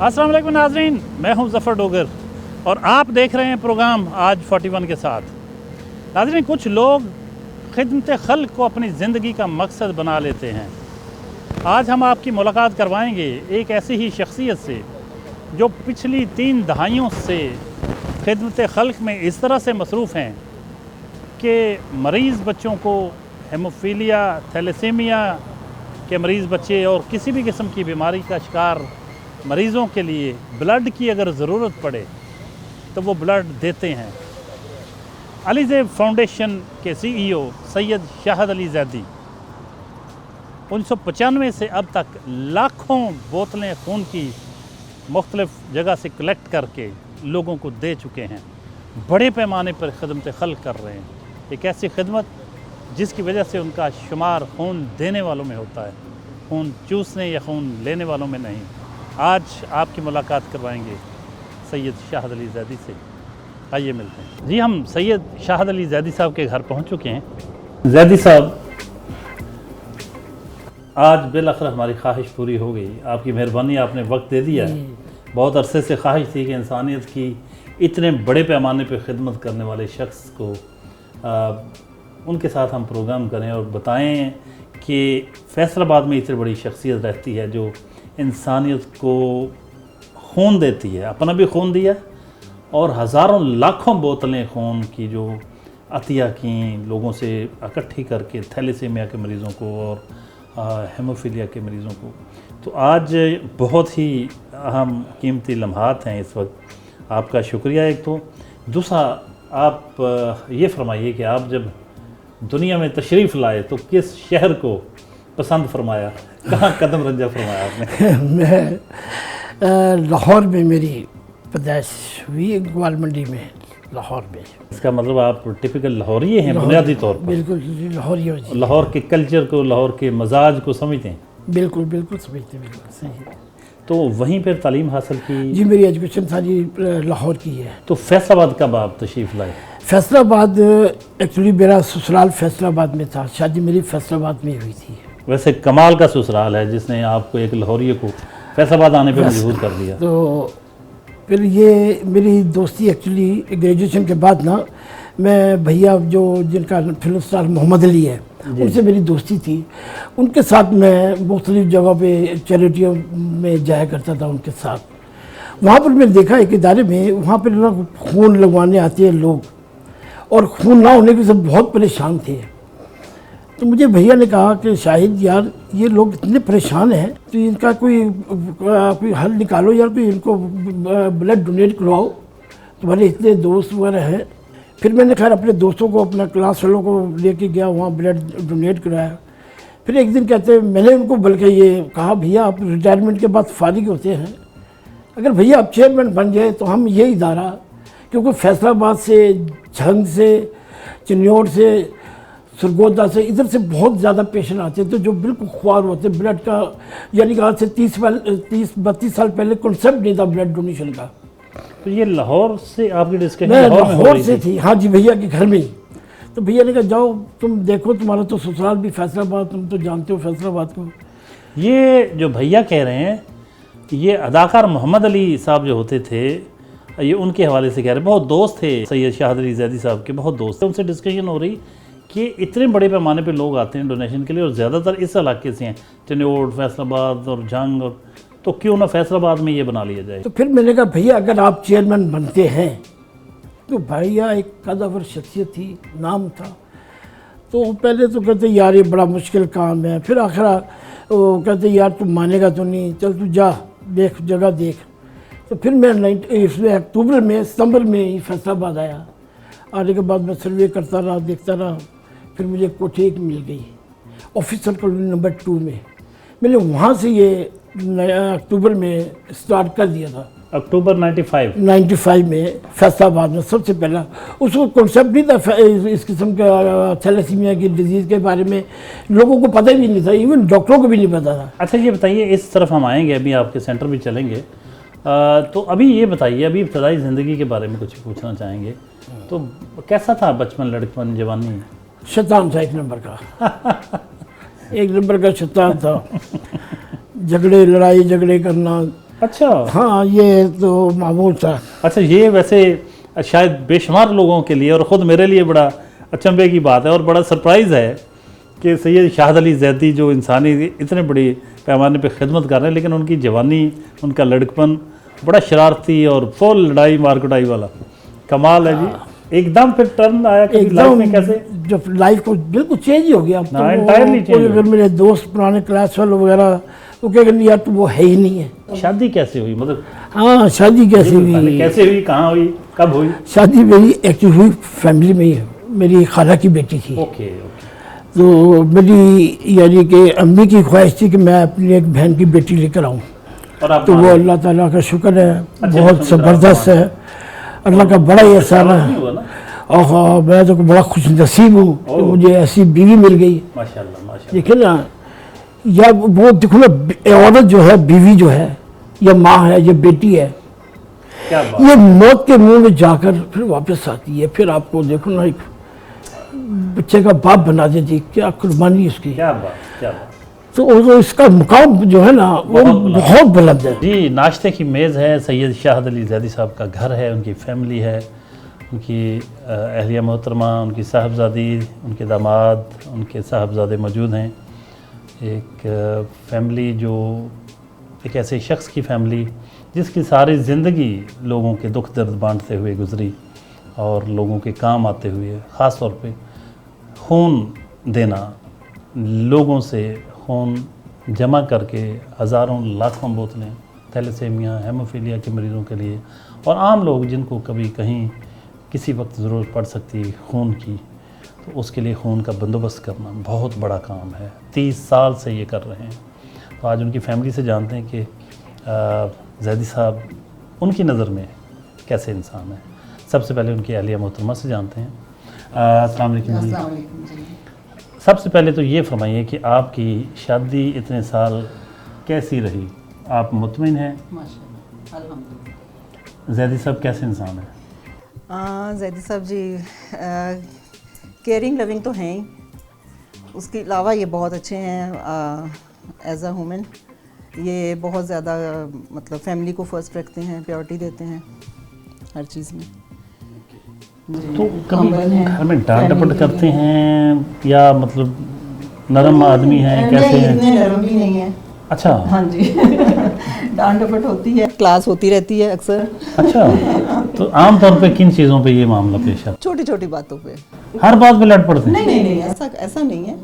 अस्सलाम वालेकुम नाज़रीन, मैं हूं ज़फ़र डोगर और आप देख रहे हैं प्रोग्राम आज 41 के साथ। नाज़रीन, कुछ लोग खिदमत खल्क़ को अपनी ज़िंदगी का मकसद बना लेते हैं। आज हम आपकी मुलाकात करवाएंगे एक ऐसी ही शख्सियत से जो पिछली 3 दहाइयों से खिदमत खल्क़ में इस तरह से मसरूफ़ हैं कि मरीज़ बच्चों को हेमोफीलिया, थैलेसीमिया के मरीज़ बच्चे और किसी भी किस्म की बीमारी का शिकार मरीज़ों के लिए ब्लड की अगर ज़रूरत पड़े तो वो ब्लड देते हैं। अली ज़ैब फाउंडेशन के CEO सैयद शाहद अली ज़ैदी 1995 से अब तक लाखों बोतलें खून की मुख्तलिफ़ जगह से कलेक्ट करके लोगों को दे चुके हैं। बड़े पैमाने पर खिदमत खल्क़ कर रहे हैं। एक ऐसी खिदमत जिसकी वजह से उनका शुमार खून देने वालों में होता है, खून चूसने या खून लेने वालों में नहीं। आज आपकी मुलाकात करवाएंगे सैयद शाहद अली ज़ैदी से। आइए मिलते हैं। जी, हम सैयद शाहद अली ज़ैदी साहब के घर पहुंच चुके हैं। ज़ैदी साहब, आज बिलाखिर हमारी ख्वाहिश पूरी हो गई। आपकी मेहरबानी, आपने वक्त दे दिया। बहुत अरसे से ख्वाहिश थी कि इंसानियत की इतने बड़े पैमाने पर खिदमत करने वाले शख्स को उनके साथ हम प्रोग्राम करें और बताएं कि फैसलाबाद में इतनी बड़ी शख्सियत रहती है जो इंसानियत को खून देती है, अपना भी खून दिया और हज़ारों लाखों बोतलें खून की जो अतिया की लोगों से इकट्ठी करके थैलेसीमिया के मरीज़ों को और हेमोफीलिया के मरीज़ों को। तो आज बहुत ही अहम कीमती लम्हात हैं इस वक्त। आपका शुक्रिया एक तो। दूसरा, आप ये फरमाइए कि आप जब दुनिया में तशरीफ़ लाए तो किस शहर को पसंद फरमाया, कहाँ कदम रंजा फरमाया आपने? मैं लाहौर में मेरी पैदाइश हुई, ग्वाल मंडी में, लाहौर में। इसका मतलब आप टिपिकल लाहौरी हैं बुनियादी तौर पर? बिल्कुल लाहौरी हो जी। लाहौर के कल्चर को, लाहौर के मजाज को समझते हैं? बिल्कुल बिल्कुल समझते, बिल्कुल सही। तो वहीं पर तालीम हासिल की? जी, मेरी एजुकेशन सारी लाहौर की है। तो फैसलाबाद कब आप तशरीफ़ लाए? फैसलाबाद एक्चुअली मेरा ससुराल फैसलाबाद में था, शादी मेरी फैसलाबाद में हुई थी। वैसे कमाल का ससुराल है जिसने आपको एक लाहौरी को फैसलाबाद आने पे मजबूर कर दिया। तो फिर ये मेरी दोस्ती एक्चुअली ग्रेजुएशन के बाद ना, मैं भैया जो जिनका फिल्म स्टार मोहम्मद अली है उनसे मेरी दोस्ती थी। उनके साथ मैं मुख्तलिफ़ जगह पे चैरिटियों में जाया करता था उनके साथ। वहाँ पर मैंने देखा एक इदारे में, वहाँ पर ना खून लगवाने आते हैं लोग और खून ना होने के सब बहुत परेशान थे। तो मुझे भैया ने कहा कि शाहिद यार, ये लोग इतने परेशान हैं तो इनका कोई हल निकालो यार, कोई इनको ब्लड डोनेट करवाओ, तुम्हारे इतने दोस्त वगैरह हैं। फिर मैंने खैर अपने दोस्तों को, अपना क्लास वालों को लेके गया, वहाँ ब्लड डोनेट कराया। फिर एक दिन कहते मैंने उनको बल्कि ये कहा, भैया आप रिटायरमेंट के बाद फारिग होते हैं, अगर भैया आप चेयरमैन बन जाए तो हम ये इदारा, क्योंकि फैसलाबाद से, झंग से, चिन्नौर से, सरगोदा से, इधर से बहुत ज़्यादा पेशेंट आते थे जो बिल्कुल ख्वार होते ब्लड का। यानी कि आज से 30-32 साल पहले कॉन्सेप्ट नहीं था ब्लड डोनेशन का। तो ये लाहौर से आपकी डिस्कशन? मैं लाहौर से थी, हाँ जी, भैया के घर में ही। तो भैया ने कहा जाओ तुम देखो, तुम्हारा तो ससुराल भी फैसलाबाद, तुम तो जानते हो फैसलाबाद को। ये जो भैया कह रहे हैं, ये अदाकार मोहम्मद अली साहब जो होते थे, ये उनके हवाले से कह रहे हैं। बहुत दोस्त थे सैयद शाहद अली ज़ैदी साहब के, बहुत दोस्त थे। उनसे डिस्कशन हो रही कि इतने बड़े पैमाने पे लोग आते हैं डोनेशन के लिए और ज़्यादातर इस इलाके से हैं, चिन्नौर, फैसलाबाद और जंग, और तो क्यों ना फैसलाबाद में ये बना लिया जाए। तो फिर मैंने कहा भैया अगर आप चेयरमैन बनते हैं, तो भैया एक कदावर शख्सियत थी, नाम था। तो पहले तो कहते यार ये बड़ा मुश्किल काम है, फिर आखिर वो कहते यार तू मानेगा तो नहीं, चल तू जा देख, जगह देख। तो फिर मैं इसमें अक्टूबर में, सितंबर में ही फैसलाबाद आया। आने के बाद मैं सर्वे करता रहा, देखता रहा। फिर मुझे कोठी एक मिल गई ऑफिसर कॉलोनी नंबर 2 में। मैंने वहाँ से ये अक्टूबर में स्टार्ट कर दिया था। अक्टूबर 95 में फैसलाबाद में सबसे पहला। उसको कॉन्सेप्ट नहीं था इस किस्म का थैलेसीमिया की डिजीज़ के बारे में, लोगों को पता ही नहीं था, इवन डॉक्टरों को भी नहीं पता था। अच्छा, ये बताइए, इस तरफ हम आएंगे, अभी आपके सेंटर भी चलेंगे। तो अभी ये बताइए, अभी इब्तदाई ज़िंदगी के बारे में कुछ पूछना चाहेंगे। तो कैसा था बचपन, लड़कपन, जवानी? शैतान था एक नंबर का। एक नंबर का शैतान था। झगड़े, लड़ाई झगड़े करना, अच्छा हाँ, ये तो मामूल था। अच्छा, ये वैसे शायद बेशुमार लोगों के लिए और ख़ुद मेरे लिए बड़ा अचंभे की बात है और बड़ा सरप्राइज़ है कि सैयद शाहद अली ज़ैदी जो इंसानी इतने बड़े पैमाने पे खिदमत कर रहे हैं, लेकिन उनकी जवानी, उनका लड़कपन बड़ा शरारती और फुल लड़ाई मारकुटाई वाला, कमाल है जी। एकदम फिर टर्न आया कि लाइफ में कैसे? जब लाइफ को बिल्कुल चेंज ही हो गया। अब तो हाँ, entirely change हो अगर मेरे दोस्त पुराने क्लास वाले वगैरह वो कहेंगे यार तो वो है ही नहीं है। शादी कैसे हुई, मतलब हाँ, शादी कैसे पहले हुई? कैसे हुई, कहाँ हुई, कब हुई? शादी मेरी एक्चुअली हुई फैमिली में ही है। मेरी खाला की बेटी थी। Okay okay. तो मेरी यानी कि अम्मी की ख्वाहिश थी कि मैं अपनी एक बहन की बेटी लेकर आऊँ। और आप तो वो अल्लाह ताला का शुक्र है, बहुत अच्छा, ज़बरदस्त है, अल्लाह का बड़ा ही एहसान नहीं है। हुआ ना? और मैं तो बड़ा खुश नसीब हूँ कि मुझे ऐसी बीवी मिल गई। माशाल्लाह माशाल्लाह। देखिए ना, या वो देखो ना, औरत जो है, बीवी जो है, या माँ है, या बेटी है, क्या बात। ये मौत के मुंह में जाकर फिर वापस आती है, फिर आपको देखो ना, एक बच्चे का बाप बना देती। क्या कुर्बानी उसकी। क्या बात, क्या बात। तो इसका मुकाम जो है ना वो बहुत बुलंद है। जी, नाश्ते की मेज़ है, सैयद शाहद अली ज़ैदी साहब का घर है, उनकी फैमिली है, उनकी अहलिया मोहतरमा, उनकी साहबजादी, उनके दामाद, उनके साहबजादे मौजूद हैं। एक फैमिली जो एक ऐसे शख्स की फैमिली जिसकी सारी ज़िंदगी लोगों के दुख दर्द बांटते हुए गुजरी और लोगों के काम आते हुए, ख़ास तौर पे खून देना, लोगों से खून जमा करके हज़ारों लाखों बोतलें थैलेसीमिया, हेमोफीलिया के मरीज़ों के लिए और आम लोग जिनको कभी कहीं किसी वक्त ज़रूरत पड़ सकती है खून की, तो उसके लिए खून का बंदोबस्त करना बहुत बड़ा काम है। 30 साल से ये कर रहे हैं। तो आज उनकी फैमिली से जानते हैं कि ज़ैदी साहब उनकी नज़र में कैसे इंसान है। सबसे पहले उनकी अहलिया मोहतरमा से जानते हैं। अस्सलाम वालेकुम जी। अस्सलाम वालेकुम जी। सबसे पहले तो ये फरमाइए कि आपकी शादी इतने साल कैसी रही? आप मुतमिन हैं? माशाल्लाह, अल्हम्दुलिल्लाह। ज़ैदी साहब कैसे इंसान हैं? ज़ैदी साहब जी केयरिंग लविंग तो हैं ही, उसके अलावा ये बहुत अच्छे हैं एज अ वुमेन। ये बहुत ज़्यादा मतलब फैमिली को फर्स्ट रखते हैं, प्रायोरिटी देते हैं हर चीज़ में। तो कभी घर में डांट डपट करते हैं या मतलब नरम आदमी हैं, कैसे हैं? इतने नरम भी नहीं है। अच्छा हाँ जी डांट डपट होती है, क्लास होती रहती है अक्सर। अच्छा, तो आम तौर पे किन चीज़ों पे ये मामला पेश आता छोटी छोटी बातों पे। है? हर बात पे लड़ पड़ते हैं? नहीं, ऐसा नहीं है,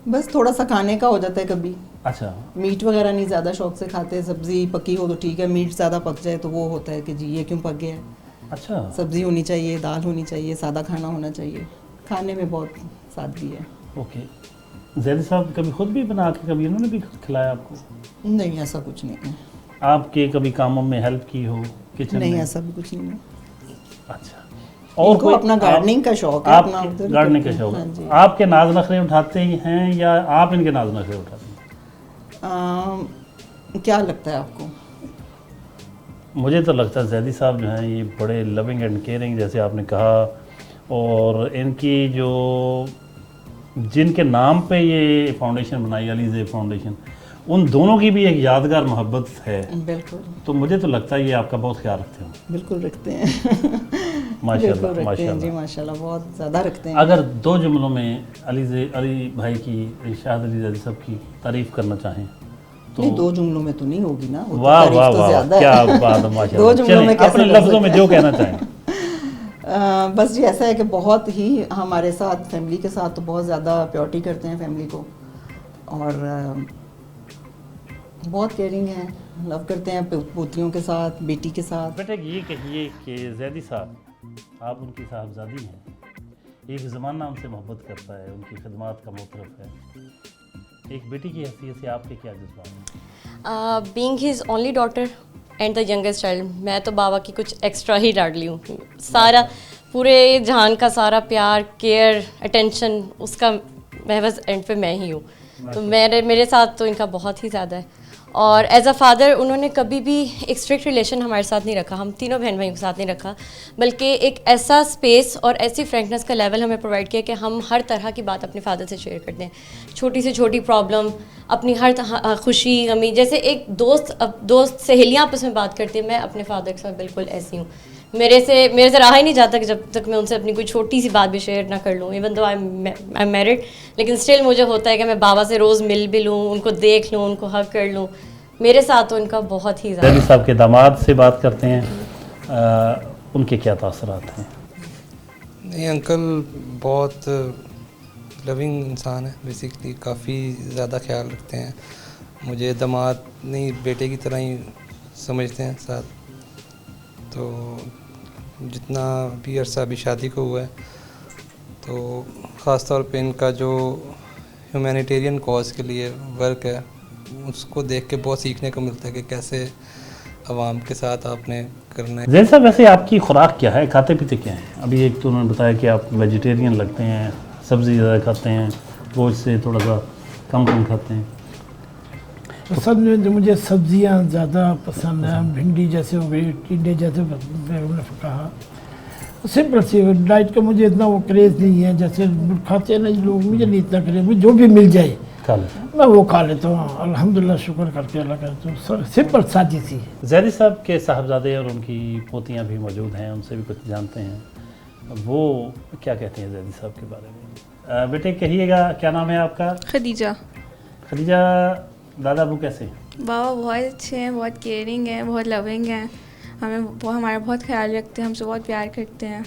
बस थोड़ा सा खाने का हो जाता है कभी। अच्छा, मीट वगैरह नहीं ज़्यादा शौक से खाते, सब्ज़ी पकी हो तो ठीक है, मीट ज़्यादा पक जाए तो वो होता है कि जी ये क्यों पक गया है। अच्छा, सब्ज़ी होनी चाहिए, दाल होनी चाहिए, सादा खाना होना चाहिए। खाने में बहुत सादगी है। ओके। ज़ैदी साहब कभी खुद भी बना के कभी इन्होंने भी खिलाया आपको? नहीं, ऐसा कुछ नहीं है। आपके कभी कामों में हेल्प की हो किचन नहीं, में? ऐसा भी कुछ नहीं है। अच्छा, और कोई अपना गार्डनिंग का शौक है, आप अपना उधर ही गार्डनिंग का करते हैं। शौक हाँ है। जी। आपके नाज नखरे उठाते हैं या आप इनके नाज नखरे उठाते हैं? क्या लगता है आपको? मुझे तो लगता है ज़ैदी साहब जो हैं ये बड़े लविंग एंड केयरिंग, जैसे आपने कहा, और इनकी जो जिनके नाम पे ये फाउंडेशन बनाई, अली ज़ैद फाउंडेशन, उन दोनों की भी एक यादगार मोहब्बत है। बिल्कुल तो मुझे तो लगता है ये आपका बहुत ख्याल रखते हो। बिल्कुल रखते हैं। माशाल्लाह बिल्कुल रखते हैं जी, माशाल्लाह। माशाल्लाह बहुत ज़्यादा रखते हैं। अगर 2 जुमलों में अली भाई की, शाहद अली ज़ैदी साहब की तारीफ़ करना चाहें तो? नहीं, 2 जुमलों में तो नहीं होगी ना, वो तो वाह तारीफ वाह तो वाह, ज़्यादा क्या है। बात है माशाल्लाह। 2 जुमलों चलिए, में कैसे अपने कर लफ्ज़ों में सकते जो हैं? कहना चाहें। बस जी ऐसा है कि बहुत ही हमारे साथ फैमिली के साथ तो बहुत ज़्यादा प्योरिटी करते हैं फैमिली को, और बहुत केयरिंग है, लव करते हैं पोतियों के साथ, बेटी के साथ। बेटा ये कहिए कि ज़ैदी साहब, आप उनकी साहबजादी हैं, एक ज़माना उनसे मोहब्बत करता है, उनकी खिदमत का मोतरफ है। एक बेटी की हैसियत से आपके क्या जज्बात हैं? Being his only daughter and the youngest child, मैं तो बाबा की कुछ एक्स्ट्रा ही लाडली हूँ। सारा पूरे जहान का सारा प्यार, केयर, अटेंशन उसका महवज़ एंड पे मैं ही हूँ। तो मेरे साथ तो इनका बहुत ही ज़्यादा है। और एज अ फादर उन्होंने कभी भी एक स्ट्रिक्ट रिलेशन हमारे साथ नहीं रखा, हम तीनों बहन भाइयों के साथ नहीं रखा, बल्कि एक ऐसा स्पेस और ऐसी फ्रैंकनेस का लेवल हमें प्रोवाइड किया कि हम हर तरह की बात अपने फादर से शेयर करते हैं। छोटी से छोटी प्रॉब्लम, अपनी हर खुशी गमी, जैसे एक दोस्त सहेलियाँ आपस में बात करती है, मैं अपने फादर के साथ बिल्कुल ऐसी हूँ। मेरे से रहा ही नहीं जाता कि जब तक मैं उनसे अपनी कोई छोटी सी बात भी शेयर ना कर लूँ। Even though I am married, लेकिन स्टिल मुझे होता है कि मैं बाबा से रोज़ मिल भी लूँ, उनको देख लूँ, उनको हग कर लूँ। मेरे साथ तो उनका बहुत ही जैदी साहब के दामाद से बात करते हैं, उनके क्या तासरात हैं? नहीं, अंकल बहुत लविंग इंसान है, बेसिकली काफ़ी ज़्यादा ख्याल रखते हैं। मुझे दामाद नहीं, बेटे की तरह ही समझते हैं साथ। तो जितना भी अरसा अभी शादी को हुआ है, तो ख़ास तौर पे इनका जो ह्यूमैनिटेरियन कॉज के लिए वर्क है, उसको देख के बहुत सीखने को मिलता है कि कैसे आवाम के साथ आपने करना है। जैसा वैसे आपकी खुराक क्या है, खाते पीते क्या हैं? अभी एक तो उन्होंने बताया कि आप वेजिटेरियन लगते हैं, सब्ज़ी ज़्यादा खाते हैं, गोश्त से थोड़ा सा कम खाते हैं। असल में जो मुझे सब्जियां ज़्यादा पसंद हैं, भिंडी जैसे हो गई, टिंडे जैसे उन्होंने कहा, सिंपल सी डाइट का मुझे इतना वो क्रेज़ नहीं है। जैसे खाते हैं ना लोग, मुझे नहीं इतना क्रेज़, मुझे जो भी मिल जाए खा लेते हैं। मैं वो खा लेता हूँ, अल्हम्दुलिल्लाह, शुक्र करके अल्लाह का। तो सिंपल सादी सी है। जैदी साहब के साहबजादे और उनकी पोतियाँ भी मौजूद हैं, उनसे भी कुछ जानते हैं, वो क्या कहते हैं जैदी साहब के बारे में। बेटे कहिएगा, क्या नाम है आपका? खदीजा। खदीजा, दादा अबू कैसे हैं? बाबा बहुत अच्छे हैं, बहुत केयरिंग हैं, बहुत लविंग हैं, हमारा बहुत ख्याल रखते हैं, हमसे बहुत प्यार करते हैं।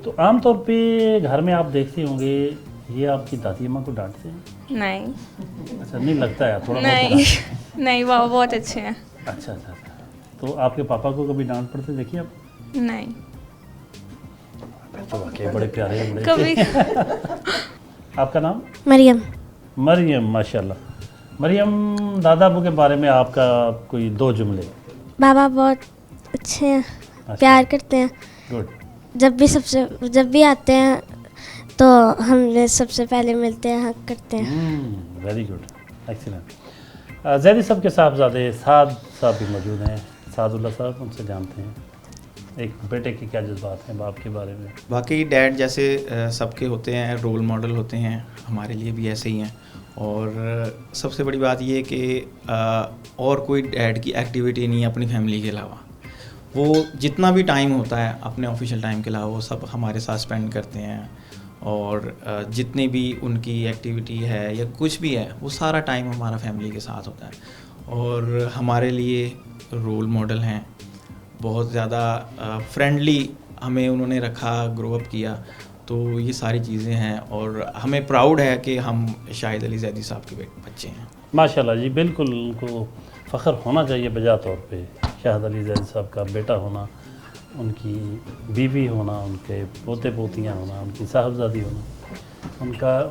तो आमतौर पे घर में आप देखते होंगे, ये आपकी दादी अम्मा को डांटते हैं? नहीं अच्छा, नहीं लगता है थोड़ा नहीं बहुत नहीं, बाबा बहुत अच्छे हैं। अच्छा। तो आपके पापा को कभी डांट पड़ते देखिए आप? नहीं तो वाकई बड़े प्यारे हैं, बड़े कभी। आपका नाम? मरियम। मरियम, माशाल्लाह। मरियम, दादा अबू के बारे में आपका कोई 2 जुमले। बाबा बहुत अच्छे हैं, प्यार करते हैं। गुड। जब भी आते हैं तो हमने सबसे पहले मिलते हैं, हक करते हैं। Very good, excellent. जैदी साहब के साहबजादे साद साहब भी मौजूद हैं, सादुल्लाह साहब, उनसे जानते हैं एक बेटे के क्या जज्बात हैं बाप के बारे में। बाकी डैड जैसे सबके होते हैं, रोल मॉडल होते हैं, हमारे लिए भी ऐसे ही हैं। और सबसे बड़ी बात ये है कि और कोई डैड की एक्टिविटी नहीं है अपनी फैमिली के अलावा। वो जितना भी टाइम होता है अपने ऑफिशियल टाइम के अलावा, वो सब हमारे साथ स्पेंड करते हैं। और जितनी भी उनकी एक्टिविटी है या कुछ भी है, वो सारा टाइम हमारा फैमिली के साथ होता है। और हमारे लिए रोल मॉडल हैं, बहुत ज़्यादा फ्रेंडली हमें उन्होंने रखा, ग्रो अप किया। तो ये सारी चीज़ें हैं और हमें प्राउड है कि हम शाहिद अली जैदी साहब के बच्चे हैं। माशाल्लाह जी, बिल्कुल उनको फ़ख्र होना चाहिए बजा तौर पे, शाहिद अली जैदी साहब का बेटा होना, उनकी बीवी होना, उनके पोते पोतियाँ होना, उनकी साहबजादी होना,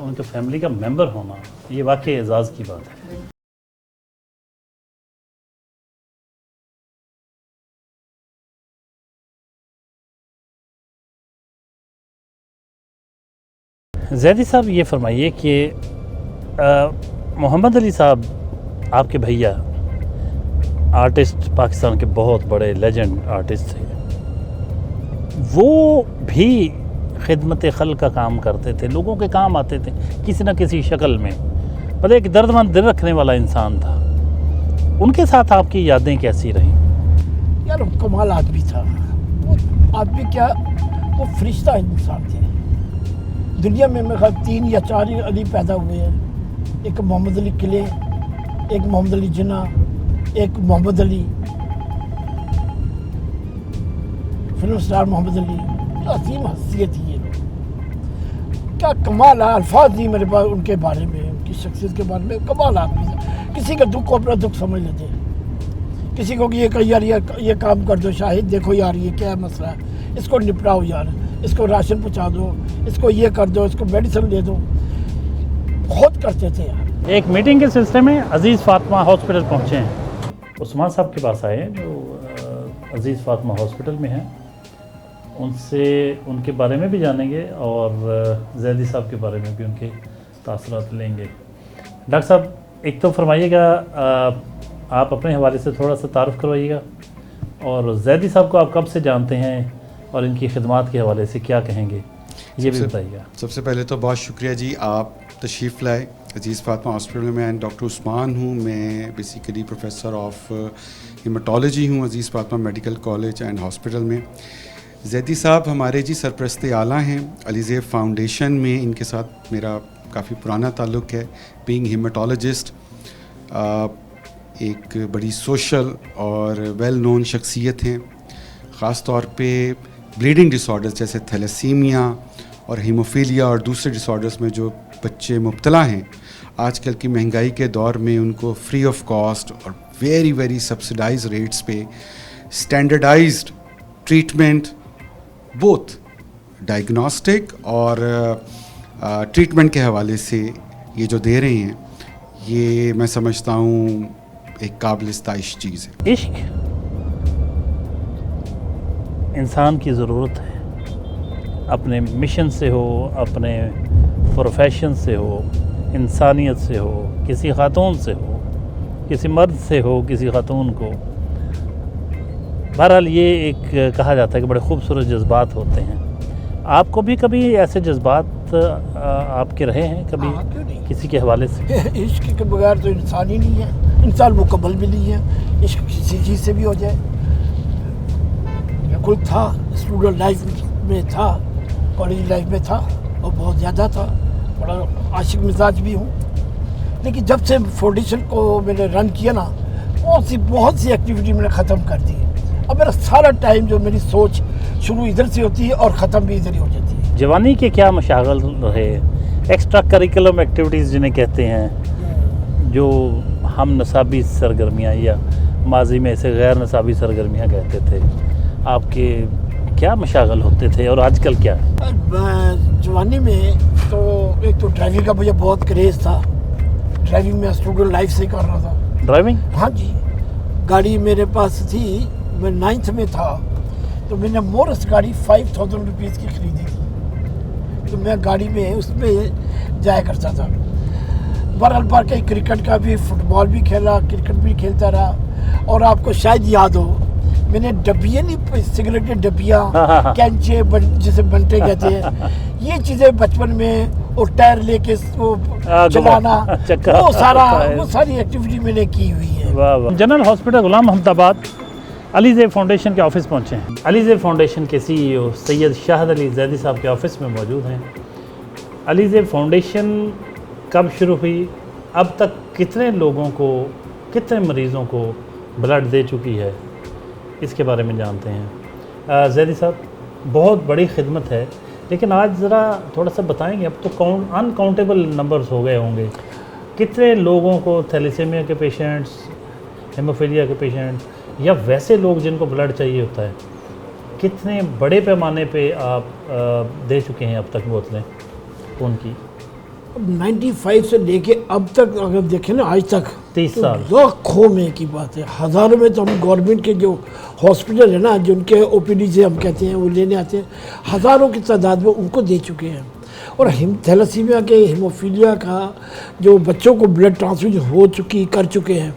उनके फैमिली का मेंबर होना, ये वाकई एजाज़ की बात है। जैदी साहब, ये फरमाइए कि मोहम्मद अली साहब आपके भैया आर्टिस्ट, पाकिस्तान के बहुत बड़े लेजेंड आर्टिस्ट थे, वो भी खिदमत खल का काम करते थे, लोगों के काम आते थे किसी न किसी शक्ल में, मतलब एक दर्दमंद दिल रखने वाला इंसान था। उनके साथ आपकी यादें कैसी रहीं? यार कमाल आदमी था वो। आदमी क्या, वो फरिश्ता इंसान थे। दुनिया में मेरे ख्याल 3 या 4 अली पैदा हुए हैं। एक मोहम्मद अली किले, एक मोहम्मद अली जिन्ना, एक मोहम्मद अली, फिल्म स्टार मोहम्मद अली। असीम हसीयत ही है, क्या कमाल है, अल्फाज नहीं मेरे पास उनके बारे में, उनकी शख्सियत के बारे में। कमाल आदमी था। किसी का दुख को अपना दुख समझ लेते हैं। किसी को कि ये कही यार ये काम कर दो, शाहिद देखो यार ये क्या मसला है, इसको निपटाओ यार, इसको राशन पहुँचा दो, इसको ये कर दो, इसको मेडिसिन दे दो, बहुत करते थे यार। एक मीटिंग के सिलसिले में अजीज़ फातिमा हॉस्पिटल पहुँचे हैं, उस्मान साहब के पास आए हैं जो अजीज़ फातिमा हॉस्पिटल में हैं, उनसे उनके बारे में भी जानेंगे और जैदी साहब के बारे में भी उनके तासरात लेंगे। डॉक्टर साहब, एक तो फरमाइएगा, आप अपने हवाले से थोड़ा सा तारुफ करवाइएगा, और जैदी साहब को आप कब से जानते हैं और इनकी खिदमात के हवाले से क्या कहेंगे, ये भी बताइएगा। सबसे पहले तो बहुत शुक्रिया जी, आप तशरीफ़ लाए अजीज़ फातिमा हॉस्पिटल में। एंड डॉक्टर उस्मान हूँ, मैं बेसिकली प्रोफेसर ऑफ हेमाटोलॉजी हूँ Aziz Fatima medical college and hospital में। जैदी साहब हमारे जी सरपरस्त आला हैं अलीज़ेब फाउंडेशन में, इनके साथ मेरा काफ़ी पुराना ताल्लुक़ है। बीइंग हेमाटोलॉजिस्ट, एक बड़ी सोशल और वेल नोन शख्सियत हैं, ख़ास तौर पे ब्लीडिंग डिसऑर्डर्स जैसे थैलेसीमिया और हीमोफीलिया और दूसरे डिसऑर्डर्स में जो बच्चे मुब्तला हैं, आजकल की महंगाई के दौर में उनको फ्री ऑफ कॉस्ट और वेरी वेरी सब्सिडाइज रेट्स पे स्टैंडर्डाइज्ड ट्रीटमेंट, बोथ डायग्नोस्टिक और ट्रीटमेंट के हवाले से ये जो दे रहे हैं, ये मैं समझता हूँ एक काबिल-इस्ताइश चीज़ है। इश्क इंसान की ज़रूरत है, अपने मिशन से हो, अपने प्रोफेशन से हो, इंसानियत से हो, किसी ख़ातून से हो, किसी मर्द से हो, किसी ख़ातून को। बहरहाल ये एक कहा जाता है कि बड़े खूबसूरत जज्बात होते हैं। आपको भी कभी ऐसे जज्बात आपके रहे हैं कभी? हाँ, क्यों नहीं? किसी के हवाले से? इश्क के बगैर तो इंसान ही नहीं है, इंसान मुकम्मल भी नहीं है। इश्क किसी चीज़ से भी हो जाए, बिल्कुल था, स्टूडेंट लाइफ में था, कॉलेज लाइफ में था और बहुत ज़्यादा था, बड़ा आशिक मिजाज भी हूँ। लेकिन जब से फाउंडेशन को मैंने रन किया ना, बहुत सी एक्टिविटी मैंने ख़त्म कर दी। अब मेरा सारा टाइम जो मेरी सोच शुरू इधर से होती है और ख़त्म भी इधर ही हो जाती है। जवानी के क्या मशागल रहे, एक्स्ट्रा करिकुलम एक्टिविटीज़ जिन्हें कहते हैं, जो हम नसाबी सरगर्मियाँ या माजी में इसे गैर नसाबी सरगर्मियाँ कहते थे, आपके क्या मशागल होते थे और आजकल क्या? जवानी में तो एक तो ड्राइविंग का मुझे बहुत क्रेज़ था, ड्राइविंग में स्टूडेंट लाइफ से कर रहा था। ड्राइविंग? हाँ जी, गाड़ी मेरे पास थी, मैं 9th में था तो मैंने मोरस गाड़ी 5000 रुपीज़ की खरीदी थी, तो मैं गाड़ी में उसमें जाया करता था। बहरहाल बार कहीं क्रिकेट का भी, फुटबॉल भी खेला, क्रिकेट भी खेलता रहा। और आपको शायद याद हो, मैंने डब्बियाँ नहीं, सिगरेट की डब्बियाँ, कैंचे जिसे बनते कहते हैं, ये चीज़ें बचपन में, और टायर लेके वो चलाना, वो सारी एक्टिविटी मैंने की हुई है। जनरल हॉस्पिटल गुलाम अहमदाबाद अलीज़ेब फाउंडेशन के ऑफ़िस पहुँचे हैं। अलीज़ेब फाउंडेशन के CEO सैयद शाहद अली जैदी साहब के ऑफ़िस में मौजूद हैं। अलीज़ेब फाउंडेशन कब शुरू हुई, अब तक कितने लोगों को, कितने मरीज़ों को ब्लड दे चुकी है, इसके बारे में जानते हैं। जैदी साहब, बहुत बड़ी खिदमत है, लेकिन आज ज़रा थोड़ा सा बताएंगे। अब तो अनकाउंटेबल नंबर्स हो गए होंगे, कितने लोगों को, थैलेसीमिया के पेशेंट्स, हेमोफीलिया के पेशेंट्स, या वैसे लोग जिनको ब्लड चाहिए होता है, कितने बड़े पैमाने पे आप दे चुके हैं अब तक बोतलें खून की? 95 से लेके अब तक अगर देखें ना, आज तक 30 साल, लाखों में की बात है, हज़ारों में। तो हम गवर्नमेंट के जो हॉस्पिटल है ना, जिनके OPD से हम कहते हैं, वो लेने आते हैं, हज़ारों की तादाद में उनको दे चुके हैं। और थैलेसीमिया के, हीमोफीलिया का जो बच्चों को ब्लड ट्रांसफ्यूजन कर चुके हैं,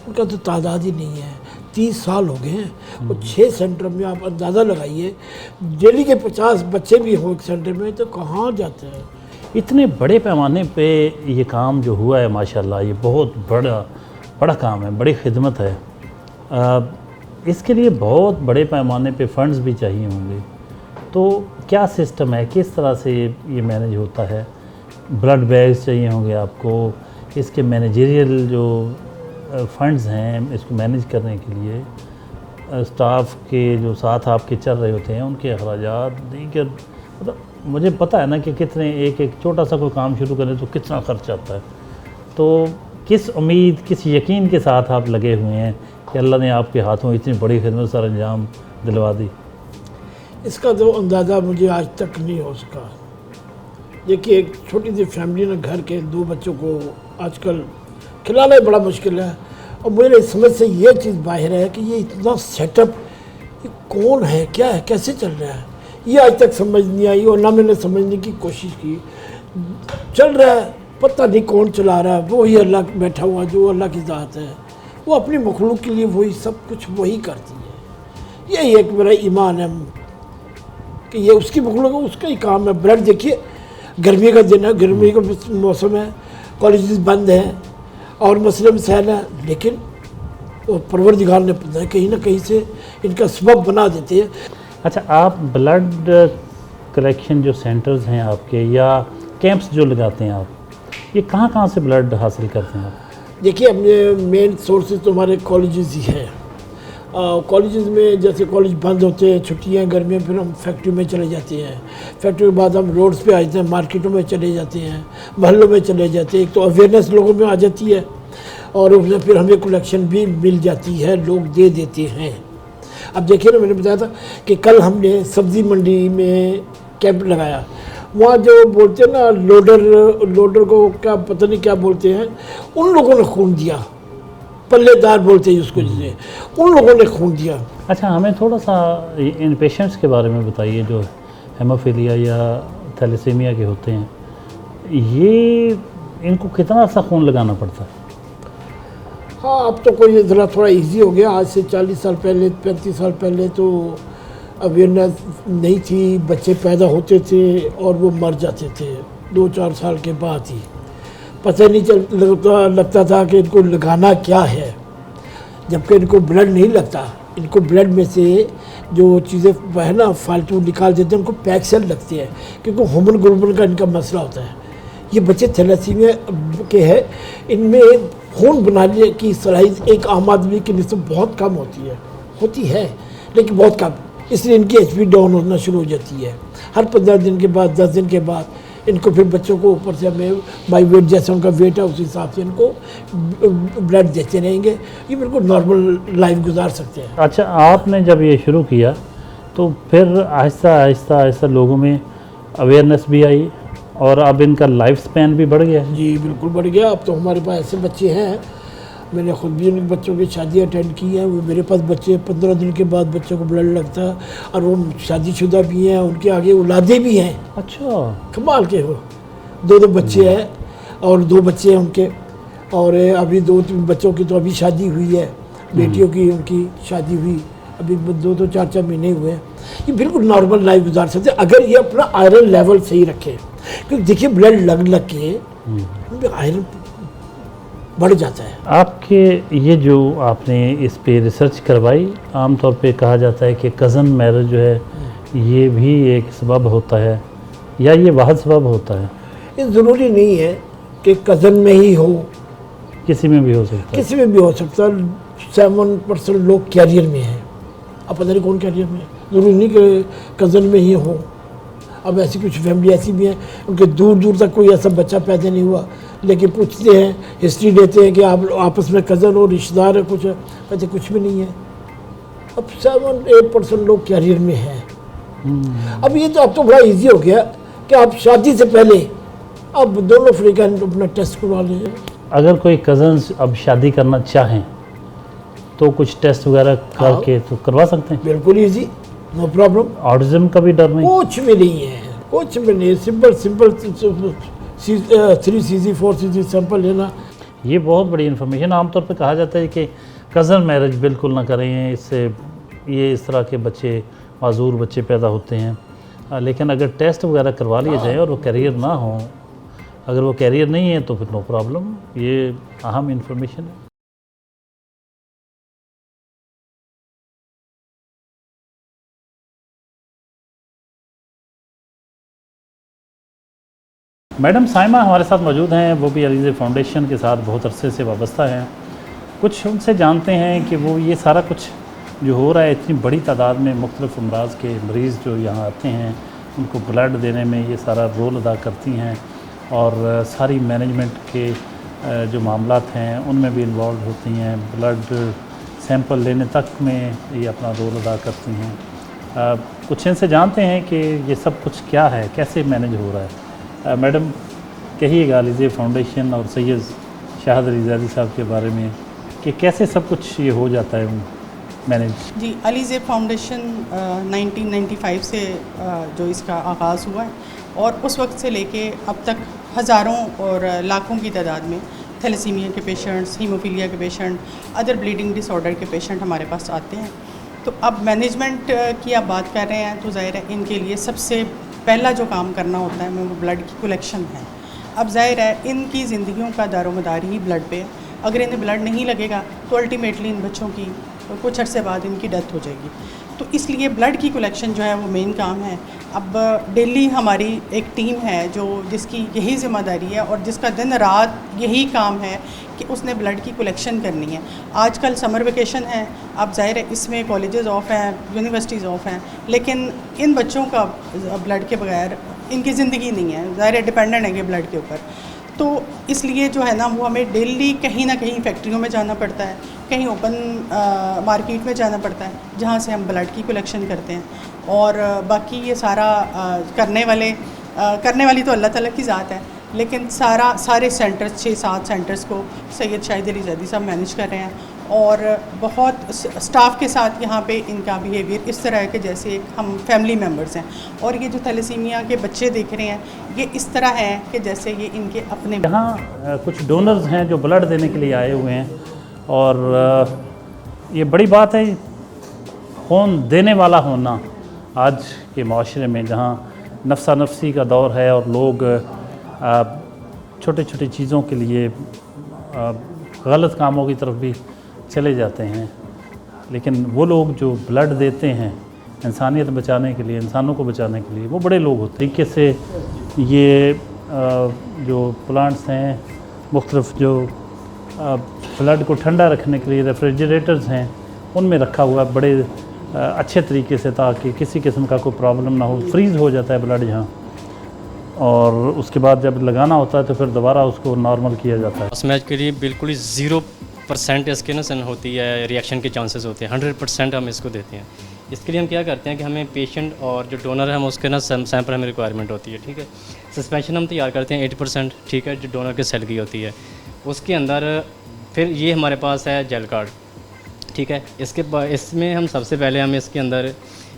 उनका तो तादाद ही नहीं है। 30 साल हो गए हैं और 6 सेंटर में आप अंदाज़ा लगाइए, डेली के 50 बच्चे भी हो एक सेंटर में, तो कहाँ जाते हैं। इतने बड़े पैमाने पे ये काम जो हुआ है, माशाल्लाह, ये बहुत बड़ा काम है, बड़ी खिदमत है। इसके लिए बहुत बड़े पैमाने पे फंड्स भी चाहिए होंगे, तो क्या सिस्टम है, किस तरह से ये मैनेज होता है? ब्लड बैग्स चाहिए होंगे आपको, इसके मैनेजरियल जो फंड्स हैं इसको मैनेज करने के लिए, स्टाफ के जो साथ आपके चल रहे होते हैं उनके अखराजात, दीगर, मतलब मुझे पता है ना कि कितने, एक छोटा सा कोई काम शुरू करें तो कितना खर्च आता है। तो किस उम्मीद, किस यकीन के साथ आप लगे हुए हैं कि अल्लाह ने आपके हाथों इतनी बड़ी खिदमत सर अंजाम दिलवा दी? इसका तो अंदाज़ा मुझे आज तक नहीं हो सका। देखिए, एक छोटी सी फैमिली ने, घर के 2 बच्चों को आजकल खिलाना ही बड़ा मुश्किल है। और मेरे समझ से ये चीज़ बाहर है कि ये इतना सेटअप, ये कौन है, क्या है, कैसे चल रहा है, ये आज तक समझ नहीं आई, और ना मैंने समझने की कोशिश की। चल रहा है, पता नहीं कौन चला रहा है, वो ही अल्लाह बैठा हुआ जो अल्लाह की ज़ात है, वो अपनी मखलूक के लिए वही सब कुछ वही करती है। यही एक मेरा ईमान है कि ये उसकी मखलूक है, उसका ही काम है। ब्लड देखिए, गर्मी का दिन है, गर्मी का मौसम है, कॉलेज बंद हैं और मसले मसाइल हैं, लेकिन वो परवरदिगार ने कहीं ना कहीं से इनका सबब बना देते हैं। अच्छा, आप ब्लड कलेक्शन जो सेंटर्स हैं आपके या कैंप्स जो लगाते हैं आप, ये कहाँ से ब्लड हासिल करते हैं आप? देखिए, अपने मेन सोर्सेज तो हमारे कॉलेजेस ही हैं। कॉलेजेस में जैसे कॉलेज बंद होते हैं, छुट्टियां गर्मियां, फिर हम फैक्ट्री में चले जाते हैं। फैक्ट्री के बाद हम रोड्स पे आ जाते हैं, मार्केटों में चले जाते हैं, महलों में चले जाते हैं। एक तो अवेयरनेस लोगों में आ जाती है और उसमें फिर हमें कलेक्शन भी मिल जाती है, लोग दे देते हैं। अब देखिए ना, मैंने बताया था कि कल हमने सब्ज़ी मंडी में कैंप लगाया। वहाँ जो बोलते हैं ना लोडर को क्या पता नहीं क्या बोलते हैं, उन लोगों ने खून दिया, पल्लेदार बोलते हैं उसको, जिसे उन लोगों ने खून दिया। अच्छा, हमें थोड़ा सा इन पेशेंट्स के बारे में बताइए जो हेमोफीलिया या थैलेसीमिया के होते हैं, ये इनको कितना सा खून लगाना पड़ता है? हाँ, अब तो कोई ज़रा थोड़ा इजी हो गया। आज से 40 साल पहले, 35 साल पहले तो अवेयरनेस नहीं थी, बच्चे पैदा होते थे और वो मर जाते थे 2-4 साल के बाद ही। पता नहीं लगता था कि इनको लगाना क्या है, जबकि इनको ब्लड नहीं लगता। इनको ब्लड में से जो चीज़ें है ना फालतू निकाल देते हैं, उनको पैक सेल लगते हैं, क्योंकि हीमोग्लोबिन का इनका मसला होता है। ये बच्चे थैलेसीमिया के हैं, इनमें खून बनाने की सलाहियत एक आम आदमी की निस्बत बहुत कम होती है लेकिन बहुत कम, इसलिए इनकी HP डाउन होना शुरू हो जाती है। हर 15 दिन के बाद, 10 दिन के बाद इनको फिर बच्चों को ऊपर से हमें बाई वेट जैसे उनका वेट है उस हिसाब से इनको ब्लड देते रहेंगे, ये बिल्कुल नॉर्मल लाइफ गुजार सकते हैं। अच्छा, आपने जब ये शुरू किया तो फिर आहिस्ता लोगों में अवेयरनेस भी आई और अब इनका लाइफ स्पैन भी बढ़ गया? जी बिल्कुल बढ़ गया। अब तो हमारे पास ऐसे बच्चे हैं, मैंने खुद भी उन बच्चों की शादी अटेंड की है। वो मेरे पास बच्चे 15 दिन के बाद बच्चों को ब्लड लगता है और वो शादीशुदा भी हैं, उनके आगे औलादें भी हैं। अच्छा, कमाल के हो। 2 बच्चे हैं और 2 बच्चे हैं उनके, और अभी 2-3 बच्चों की तो अभी शादी हुई है, बेटियों की उनकी शादी हुई अभी 2 4 महीने हुए हैं। ये बिल्कुल नॉर्मल लाइफ गुजार सकते हैं अगर ये अपना आयरन लेवल सही रखें, क्योंकि देखिए ब्लड लग के आयरन बढ़ जाता है। आपके ये जो आपने इस पे रिसर्च करवाई, आमतौर पे कहा जाता है कि कज़न मैरिज जो है ये भी एक सबब होता है, या ये वाहिद सबब होता है? ये ज़रूरी नहीं है कि कज़न में ही हो, किसी में भी हो सकता है। किसी में भी हो सकता है। 7% लोग कैरियर में हैं, अब पता नहीं कौन कैरियर में है, ज़रूरी नहीं कि कज़न में ही हो। अब ऐसी कुछ फैमिली ऐसी भी हैं उनके दूर तक कोई ऐसा बच्चा पैदा नहीं हुआ, लेकिन पूछते हैं, हिस्ट्री देते हैं कि आप आपस में कज़न हो, रिश्तेदार है, कुछ है, कहते कुछ भी नहीं है। अब 7-8% लोग कैरियर में हैं। अब ये तो अब तो बड़ा इजी हो गया कि आप शादी से पहले अब दोनों अफ्रीकन अपना टेस्ट करवा लें। अगर कोई कज़न्स अब शादी करना चाहें तो कुछ टेस्ट वगैरह करके तो करवा सकते हैं? बिल्कुल ईजी, नो प्रॉब्लम। ऑटिज्म का भी डर नहीं? कुछ भी नहीं है, कुछ भी नहीं। सिंपल 3cc 4cc सैंपल लेना। ये बहुत बड़ी इन्फॉर्मेशन। आमतौर पे कहा जाता है कि कज़न मैरिज बिल्कुल ना करें, इससे ये इस तरह के बच्चे, माजूर बच्चे पैदा होते हैं। लेकिन अगर टेस्ट वगैरह करवा लिए जाए और वो कैरियर ना हो, अगर वो कैरियर नहीं है तो फिर नो प्रॉब्लम। ये अहम इन्फॉर्मेशन है। मैडम साइमा हमारे साथ मौजूद हैं, वो भी अलीज़े फाउंडेशन के साथ बहुत अरसे से वाबस्ता हैं। कुछ उनसे जानते हैं कि वो ये सारा कुछ जो हो रहा है, इतनी बड़ी तादाद में मुख्तलिफ़ अमराज़ के मरीज़ जो यहाँ आते हैं, उनको ब्लड देने में ये सारा रोल अदा करती हैं और सारी मैनेजमेंट के जो मामलात हैं उनमें भी इन्वॉल्व होती हैं, ब्लड सैंपल लेने तक में ये अपना रोल अदा करती हैं। कुछ इनसे जानते हैं कि ये सब कुछ क्या है, कैसे मैनेज हो रहा है। मैडम कहिएगा अलीज़े फाउंडेशन और सैयद शाहद अली ज़ैदी साहब के बारे में कि कैसे सब कुछ ये हो जाता है मैनेज। जी, अलीज़े फाउंडेशन 1995 से जो इसका आगाज़ हुआ है और उस वक्त से लेके अब तक हज़ारों और लाखों की तादाद में थैलेसीमिया के पेशेंट्स, हीमोफीलिया के पेशेंट, अदर ब्लीडिंग डिसऑर्डर के पेशेंट हमारे पास आते हैं। तो अब मैनेजमेंट की आप बात कर रहे हैं तो ज़ाहिर है इनके लिए सबसे पहला जो काम करना होता है वो ब्लड की कलेक्शन है। अब ज़ाहिर है इनकी ज़िंदगियों का दारोमदार ही ब्लड पे है। अगर इन्हें ब्लड नहीं लगेगा तो अल्टीमेटली इन बच्चों की कुछ अर्से बाद इनकी डेथ हो जाएगी। तो इसलिए ब्लड की कलेक्शन जो है वो मेन काम है। अब डेली हमारी एक टीम है जिसकी यही ज़िम्मेदारी है और जिसका दिन रात यही काम है कि उसने ब्लड की कलेक्शन करनी है। आजकल समर वेकेशन है, अब ज़ाहिर है इसमें कॉलेजेस ऑफ हैं, यूनिवर्सिटीज़ ऑफ हैं, लेकिन इन बच्चों का ब्लड के बगैर इनकी ज़िंदगी नहीं है, ज़ाहिर है डिपेंडेंट है ब्लड के ऊपर। तो इसलिए जो है ना वो हमें डेली कहीं ना कहीं फैक्ट्रियों में जाना पड़ता है, कहीं ओपन मार्केट में जाना पड़ता है जहाँ से हम ब्लड की कलेक्शन करते हैं। और बाकी ये सारा करने वाली तो अल्लाह ताला की ज़ात है, लेकिन सारे सेंटर्स 6-7 सेंटर्स को सैयद शाहिद अली ज़ैदी साहब मैनेज कर रहे हैं और बहुत स्टाफ के साथ यहाँ पे इनका बिहेवियर इस तरह है कि जैसे एक हम फैमिली मेम्बर्स हैं। और ये जो थैलेसीमिया के बच्चे देख रहे हैं ये इस तरह हैं कि जैसे ये इनके अपने। यहाँ कुछ डोनर्स हैं जो ब्लड देने के लिए आए हुए हैं और ये बड़ी बात है खून देने वाला होना आज के माशरे में, जहाँ नफ्सा नफसी का दौर है और लोग छोटे छोटे चीज़ों के लिए गलत कामों की तरफ भी चले जाते हैं। लेकिन वो लोग जो ब्लड देते हैं इंसानियत बचाने के लिए, इंसानों को बचाने के लिए, वो बड़े लोग होते हैं। तरीके से ये जो प्लांट्स हैं मुख्तलिफ जो ब्लड को ठंडा रखने के लिए रेफ्रिजरेटर्स हैं उनमें रखा हुआ बड़े अच्छे तरीके से, ताकि किसी किस्म का कोई प्रॉब्लम ना हो। फ्रीज़ हो जाता है ब्लड यहाँ और उसके बाद जब लगाना होता है तो फिर दोबारा उसको नॉर्मल किया जाता है। स्मैच के लिए बिल्कुल ही 0% इसके ना सन होती है, रिएक्शन के चांसेस होते हैं। 100% हम इसको देते हैं। इसके लिए हम क्या करते हैं कि हमें पेशेंट और जो डोनर है हम उसके ना सैंपल हमें रिक्वायरमेंट होती है, ठीक है। सस्पेंशन हम तैयार करते हैं 80%, ठीक है, जो डोनर के सेल की होती है। उसके अंदर फिर ये हमारे पास है जेल कार्ड, ठीक है। इसमें हम सबसे पहले हम इसके अंदर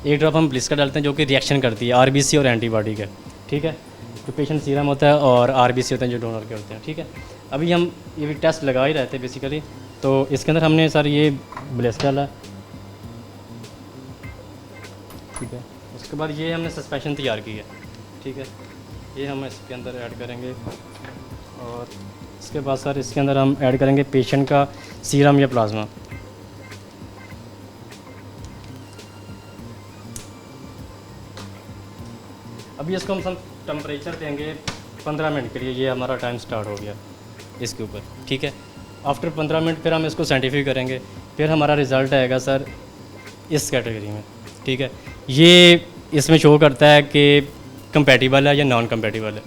1 ड्रॉप हम ब्लिस्का डालते हैं जो कि रिएक्शन करती है RBC और एंटीबॉडी का, ठीक है। जो पेशेंट सीरम होता है और RBC होते हैं जो डोनर के होते हैं, ठीक है। अभी हम ये भी टेस्ट लगा ही रहते हैं बेसिकली। तो इसके अंदर हमने सर ये ब्लिस्का डाला, ठीक है। उसके बाद ये हमने सस्पेंशन तैयार की है, ठीक है। ये हम इसके अंदर ऐड करेंगे और इसके बाद सर इसके अंदर हम ऐड करेंगे पेशेंट का सीरम या प्लाज्मा। अभी इसको हम टेम्परेचर देंगे 15 मिनट के लिए। ये हमारा टाइम स्टार्ट हो गया इसके ऊपर, ठीक है। आफ्टर 15 मिनट फिर हम इसको साइंटिफिक करेंगे, फिर हमारा रिज़ल्ट आएगा सर इस कैटेगरी में, ठीक है। ये इसमें शो करता है कि कंपैटिबल है या नॉन कंपैटिबल है।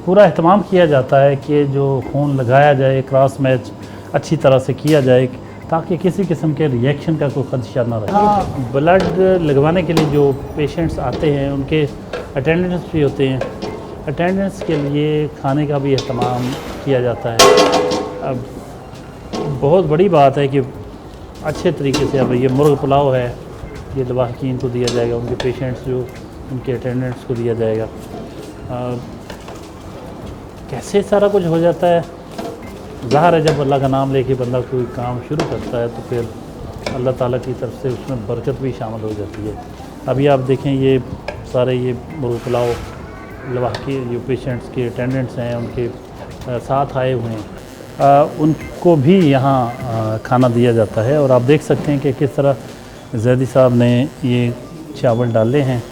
पूरा एहतमाम किया जाता है कि जो खून लगाया जाए क्रॉस मैच अच्छी तरह से किया जाए ताकि किसी किस्म के रिएक्शन का कोई खदशा ना रहे। ब्लड लगवाने के लिए जो पेशेंट्स आते हैं उनके अटेंडेंस भी होते हैं। अटेंडेंस के लिए खाने का भी एहतमाम किया जाता है। अब बहुत बड़ी बात है कि अच्छे तरीके से, अब ये मुर्ग पुलाव है, ये लवाहकीन को दिया जाएगा, उनके पेशेंट्स जो उनके अटेंडेंट्स को दिया जाएगा। कैसे सारा कुछ हो जाता है, ज़ाहिर है जब अल्लाह का नाम लेके बंदा कोई काम शुरू करता है तो फिर अल्लाह ताला की तरफ से उसमें बरकत भी शामिल हो जाती है। अभी आप देखें ये सारे ये मुर्ग पुलाव लवाहकी जो पेशेंट्स के अटेंडेंट्स हैं उनके साथ आए हुए हैं, उनको भी यहाँ खाना दिया जाता है। और आप देख सकते हैं कि किस तरह ज़ैदी साहब ने ये चावल डाले हैं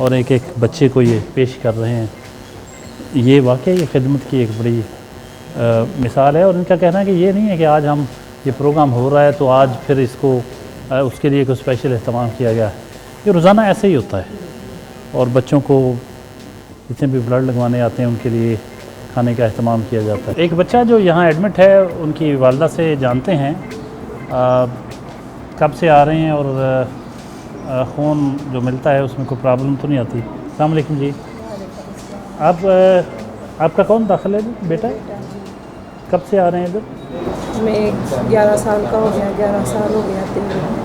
और एक एक बच्चे को ये पेश कर रहे हैं। ये वाकई ये खिदमत की एक बड़ी मिसाल है। और इनका कहना है कि ये नहीं है कि आज हम ये प्रोग्राम हो रहा है तो आज फिर इसको उसके लिए कोई स्पेशल एहतमाम किया गया है। ये रोज़ाना ऐसे ही होता है। और बच्चों को जितने भी ब्लड लगवाने आते हैं उनके लिए खाने का एहतमाम किया जाता है। एक बच्चा जो यहाँ एडमिट है उनकी वालदा से जानते हैं कब से आ रहे हैं और खून जो मिलता है उसमें कोई प्रॉब्लम तो नहीं आती। अस्सलाम वालेकुम जी, आपका कौन दाखिल है जी? बेटा कब से आ रहे हैं इधर? मैं 11 साल का हो गया, 11 साल हो गया 3 दिन।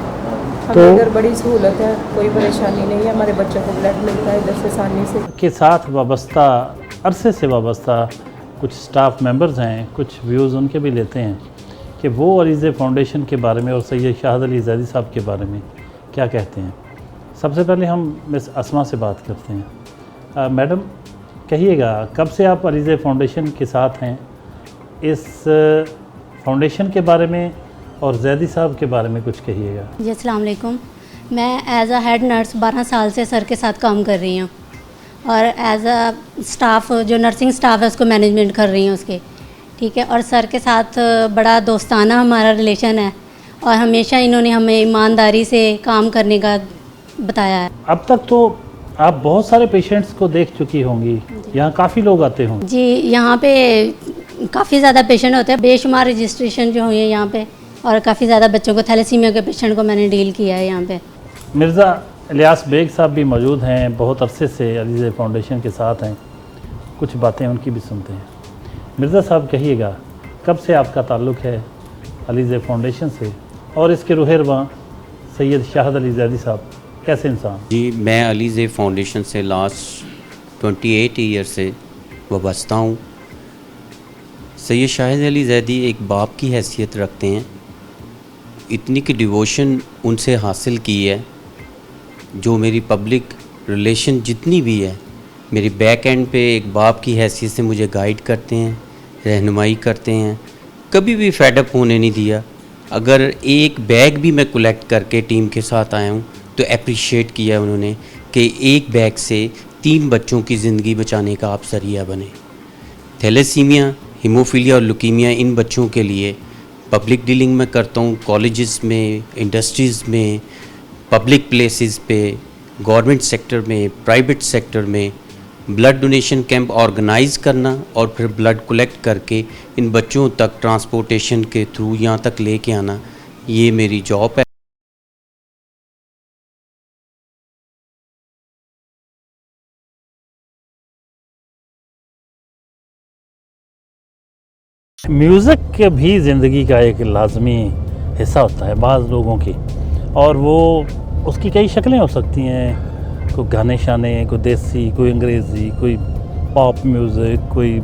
तो हमें इधर बड़ी सहूलत है, कोई परेशानी नहीं है, हमारे बच्चों को ब्लड मिलता है इधर से आसानी से। के साथ वाबस्ता अरसे से वाबस्ता कुछ स्टाफ मेंबर्स हैं, कुछ व्यूज़ उनके भी लेते हैं कि वो अलीज़े फाउंडेशन के बारे में और सैयद शाहिद अली ज़ैदी साहब के बारे में क्या कहते हैं। सबसे पहले हम मिस अस्मा से बात करते हैं। मैडम, कहिएगा कब से आप अलीज़े फाउंडेशन के साथ हैं, इस फाउंडेशन के बारे में और ज़ैदी साहब के बारे में कुछ कहिएगा। जी अस्सलाम वालेकुम। मैं एज अ हेड नर्स 12 साल से सर के साथ काम कर रही हूँ और एज अ स्टाफ जो नर्सिंग स्टाफ है उसको मैनेजमेंट कर रही हूँ उसके, ठीक है। और सर के साथ बड़ा दोस्ताना हमारा रिलेशन है और हमेशा इन्होंने हमें ईमानदारी से काम करने का बताया है। अब तक तो आप बहुत सारे पेशेंट्स को देख चुकी होंगी, यहाँ काफ़ी लोग आते होंगे। जी, यहाँ पे काफ़ी ज़्यादा पेशेंट होते हैं, बेशुमार रजिस्ट्रेशन जो हुई है यहाँ पे, और काफ़ी ज़्यादा बच्चों को थैलेसीमिया के पेशेंट को मैंने डील किया है यहाँ पे। मिर्ज़ा इलियास बेग साहब भी मौजूद हैं, बहुत अरसे से अलीज़े फाउंडेशन के साथ हैं, कुछ बातें उनकी भी सुनते हैं। मिर्ज़ा साहब, कहिएगा कब से आपका ताल्लुक़ है अलीज़े फाउंडेशन से और इसके रूहिरवां सैयद शाहिद अली ज़ैदी साहब कैसे इंसान? जी, मैं अलीज़े फाउंडेशन से लास्ट 28 ईयर से वाबस्ता हूँ। सैयद शाहिद अली ज़ैदी एक बाप की हैसियत रखते हैं, इतनी की डिवोशन उनसे हासिल की है जो मेरी पब्लिक रिलेशन जितनी भी है मेरी बैक एंड पे एक बाप की हैसियत से मुझे गाइड करते हैं, रहनुमाई करते हैं, कभी भी फेडअप होने नहीं दिया। अगर एक बैग भी मैं कलेक्ट करके टीम के साथ आया हूँ तो अप्रिशिएट किया उन्होंने कि एक बैग से 3 बच्चों की ज़िंदगी बचाने का आप सरिया बने। थैलेसीमिया, हीमोफीलिया और लुकीमिया इन बच्चों के लिए पब्लिक डीलिंग में करता हूँ, कॉलेजेस में, इंडस्ट्रीज़ में, पब्लिक प्लेसेस पे, गवर्नमेंट सेक्टर में, प्राइवेट सेक्टर में ब्लड डोनेशन कैंप ऑर्गेनाइज़ करना और फिर ब्लड कलेक्ट करके इन बच्चों तक ट्रांसपोर्टेशन के थ्रू यहाँ तक लेके आना, ये मेरी जॉब है। म्यूज़िक भी ज़िंदगी का एक लाजमी हिस्सा होता है बाज़ लोगों की, और वो उसकी कई शक्लें हो सकती हैं, कोई गाने शाने, कोई देसी, कोई अंग्रेज़ी, कोई पॉप म्यूज़िक, कोई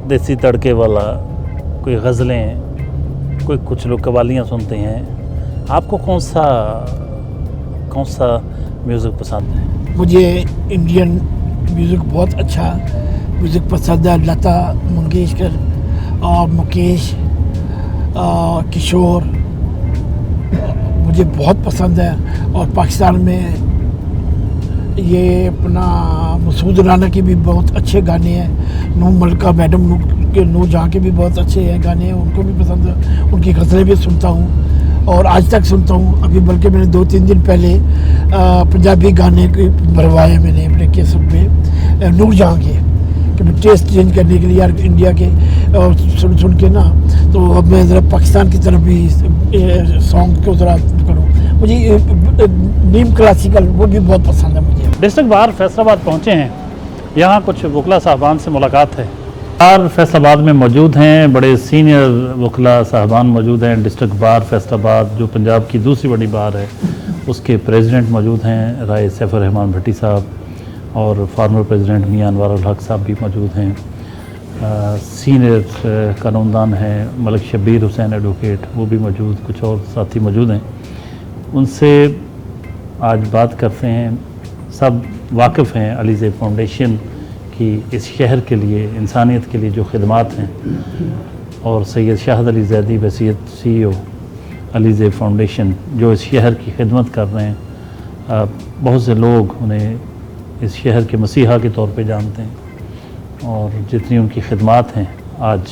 देसी तड़के वाला, कोई गज़लें, कोई कुछ लोग कवालियाँ सुनते हैं। आपको कौन सा म्यूज़िक पसंद है? मुझे इंडियन म्यूज़िक बहुत अच्छा म्यूज़िक पसंद है। लता मंगेशकर और मुकेश किशोर मुझे बहुत पसंद है। और पाकिस्तान में ये अपना मसूद राना के भी बहुत अच्छे गाने हैं। नूह मलका मैडम नूह जहाँ के भी बहुत अच्छे हैं गाने हैं, उनको भी पसंद है। उनकी गज़लें भी सुनता हूँ और आज तक सुनता हूँ। अभी बल्कि मैंने 2-3 दिन पहले पंजाबी गाने भरवाए मैंने अपने केसर में नूर जहाँ के, कि मैं टेस्ट चेंज करने के लिए यार इंडिया के और सुन के ना, तो अब मैं ज़रा पाकिस्तान की तरफ भी सॉन्ग को ज़रा करूँ। मुझे नीम क्लासिकल वो भी बहुत पसंद है मुझे। डिस्ट्रिक्ट बार फैसलाबाद पहुँचे हैं, यहाँ कुछ वकला साहबान से मुलाकात है। बार फैसलाबाद में मौजूद हैं, बड़े सीनियर वकला साहबान मौजूद हैं। डिस्ट्रिक्ट बार फैसलाबाद जो पंजाब की दूसरी बड़ी बार है, उसके प्रेसिडेंट मौजूद हैं राय सैफुर रहमान भट्टी साहब, और फार्मर प्रेसिडेंट मियां अनवर उल हक साहब भी मौजूद हैं। सीनियर कानूनदान हैं मलिक शब्बीर हुसैन एडवोकेट, वो भी मौजूद, कुछ और साथी मौजूद हैं। उनसे आज बात करते हैं। सब वाकिफ़ हैं अलीज़े फाउंडेशन की इस शहर के लिए, इंसानियत के लिए जो खिदमात हैं, और सैयद शाहिद अली ज़ैदी वसीयत CEO अलीज़े फाउंडेशन जो इस शहर की खिदमत कर रहे हैं। बहुत से लोग उन्हें इस शहर के मसीहा के तौर पे जानते हैं, और जितनी उनकी खिदमात हैं आज